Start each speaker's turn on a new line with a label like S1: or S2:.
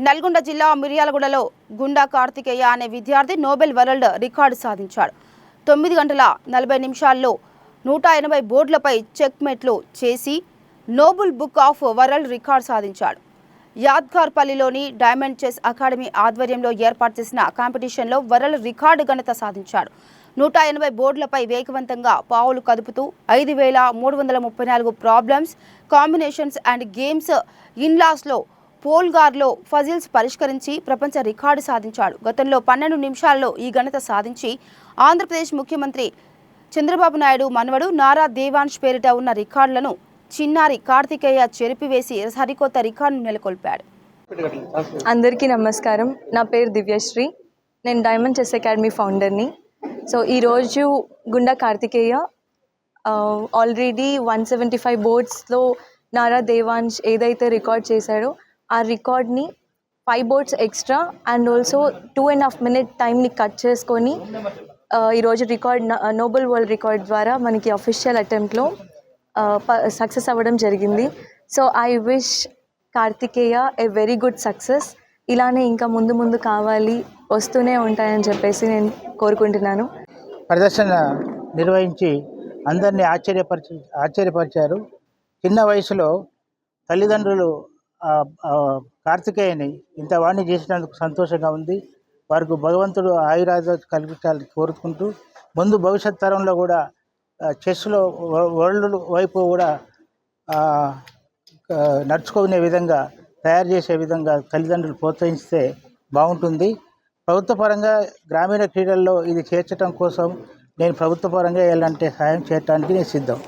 S1: నల్గొండ జిల్లా మిర్యాలగూడలో గుండా కార్తికేయ అనే విద్యార్థి నోబెల్ వరల్డ్ రికార్డు సాధించాడు. 9 గంటల 40 నిమిషాల్లో 180 బోర్డులపై చెక్మెట్లు చేసి Nobel book of world record సాధించాడు. యాద్గార్పల్లిలోని డైమండ్ చెస్ అకాడమీ ఆధ్వర్యంలో ఏర్పాటు చేసిన కాంపిటీషన్లో వరల్డ్ రికార్డు ఘనత సాధించాడు. 180 బోర్డులపై వేగవంతంగా పావులు కదుపుతూ 5334 ప్రాబ్లమ్స్, కాంబినేషన్స్ అండ్ గేమ్స్ ఇన్లాస్లో పోల్గార్లో ఫజిల్స్ పరిష్కరించి ప్రపంచ రికార్డు సాధించాడు. గతంలో 12 నిమిషాల్లో ఈ ఘనత సాధించి ఆంధ్రప్రదేశ్ ముఖ్యమంత్రి చంద్రబాబు నాయుడు మనవడు నారా దేవాంశ్ పేరిట ఉన్న రికార్డులను చిన్నారి కార్తికేయ చెరిపివేసి సరికొత్త రికార్డును నెలకొల్పాడు.
S2: అందరికీ నమస్కారం. నా పేరు దివ్యశ్రీ. నేను డైమండ్ చెస్ అకాడమీ ఫౌండర్ని. సో ఈరోజు గుండా కార్తికేయ ఆల్రెడీ 175 బోర్డ్స్లో నారా దేవాంశ్ ఏదైతే రికార్డ్ చేశాడో ఆ రికార్డ్ని 5 boards extra and also 2.5 minute టైంని కట్ చేసుకొని ఈరోజు రికార్డ్ నోబెల్ వరల్డ్ రికార్డ్ ద్వారా మనకి అఫీషియల్ అటెంప్ట్లో సక్సెస్ అవ్వడం జరిగింది. So I wish Karthikeya a very good success. ఇలానే ఇంకా ముందు కావాలి, వస్తూనే ఉంటాయని చెప్పేసి నేను కోరుకుంటున్నాను.
S3: ప్రదర్శన నిర్వహించి అందరినీ ఆశ్చర్యపరిచారు. చిన్న వయసులో తల్లిదండ్రులు కార్తికేయని ఇంత వాణ్ణి చేసినందుకు సంతోషంగా ఉంది. వారికి భగవంతుడు ఆయురారోగ్యాలు కల్పించాలని కోరుకుంటూ ముందు భవిష్యత్ తరంలో కూడా చెస్లో వరల్డ్ వైపు కూడా నడుచుకునే విధంగా తయారు చేసే విధంగా తల్లిదండ్రులు ప్రోత్సహిస్తే బాగుంటుంది. ప్రభుత్వ పరంగా గ్రామీణ క్రీడల్లో ఇది చేర్చడం కోసం నేను ప్రభుత్వ పరంగా ఎలాంటి సహాయం చేయడానికి నేను సిద్ధం.